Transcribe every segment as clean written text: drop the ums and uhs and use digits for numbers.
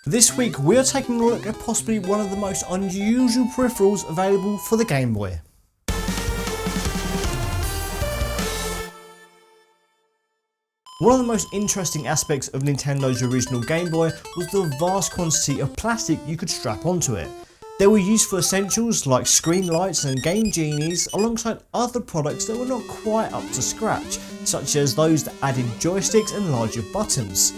This week we are taking a look at possibly one of the most unusual peripherals available for the Game Boy. One of the most interesting aspects of Nintendo's original Game Boy was the vast quantity of plastic you could strap onto it. They were used for essentials like screen lights and game genies, alongside other products that were not quite up to scratch, such as those that added joysticks and larger buttons.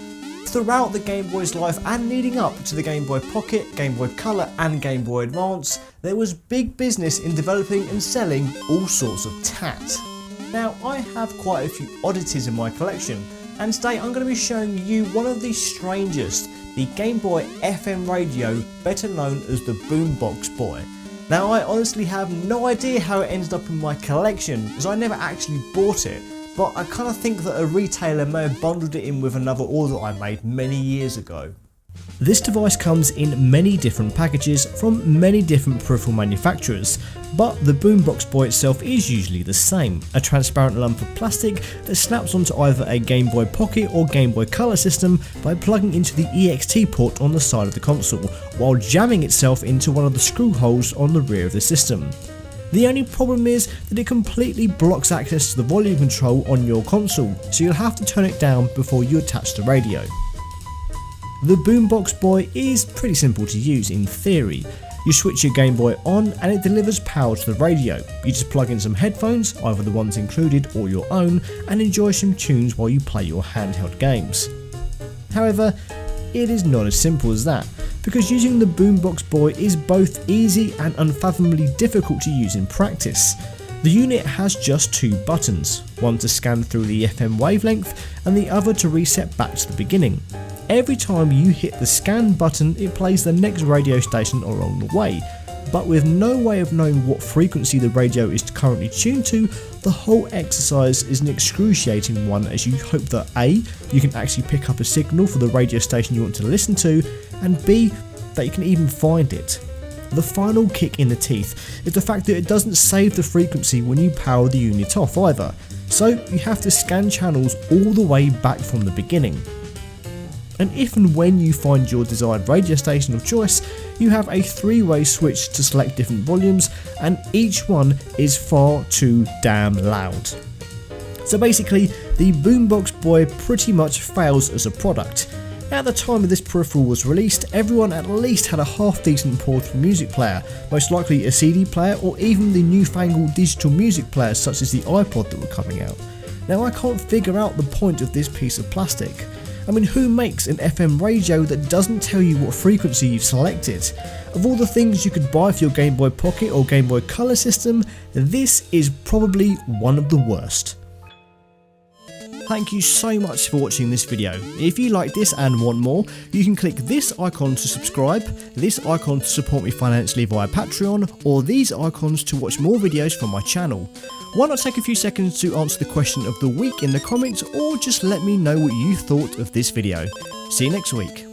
Throughout the Game Boy's life and leading up to the Game Boy Pocket, Game Boy Color and Game Boy Advance, there was big business in developing and selling all sorts of tat. Now, I have quite a few oddities in my collection, and today I'm going to be showing you one of the strangest, the Game Boy FM radio, better known as the Boombox Boy. Now, I honestly have no idea how it ended up in my collection, as I never actually bought it, but I kind of think that a retailer may have bundled it in with another order I made many years ago. This device comes in many different packages from many different peripheral manufacturers, but the Boombox Boy itself is usually the same, a transparent lump of plastic that snaps onto either a Game Boy Pocket or Game Boy Color system by plugging into the EXT port on the side of the console, while jamming itself into one of the screw holes on the rear of the system. The only problem is that it completely blocks access to the volume control on your console, so you'll have to turn it down before you attach the radio. The Boombox Boy is pretty simple to use in theory. You switch your Game Boy on and it delivers power to the radio. You just plug in some headphones, either the ones included or your own, and enjoy some tunes while you play your handheld games. However, it is not as simple as that, because using the Boombox Boy is both easy and unfathomably difficult to use in practice. The unit has just two buttons, one to scan through the FM wavelength and the other to reset back to the beginning. Every time you hit the scan button, it plays the next radio station along the way, but with no way of knowing what frequency the radio is currently tuned to, the whole exercise is an excruciating one, as you hope that A, you can actually pick up a signal for the radio station you want to listen to, and B, that you can even find it. The final kick in the teeth is the fact that it doesn't save the frequency when you power the unit off either, so you have to scan channels all the way back from the beginning. And if and when you find your desired radio station of choice, you have a three-way switch to select different volumes, and each one is far too damn loud. So basically, the Boombox Boy pretty much fails as a product. At the time of this peripheral was released, everyone at least had a half decent portable music player, most likely a CD player or even the newfangled digital music players such as the iPod that were coming out. Now, I can't figure out the point of this piece of plastic. I mean, who makes an FM radio that doesn't tell you what frequency you've selected? Of all the things you could buy for your Game Boy Pocket or Game Boy Color system, this is probably one of the worst. Thank you so much for watching this video. If you like this and want more, you can click this icon to subscribe, this icon to support me financially via Patreon, or these icons to watch more videos from my channel. Why not take a few seconds to answer the question of the week in the comments, or just let me know what you thought of this video. See you next week.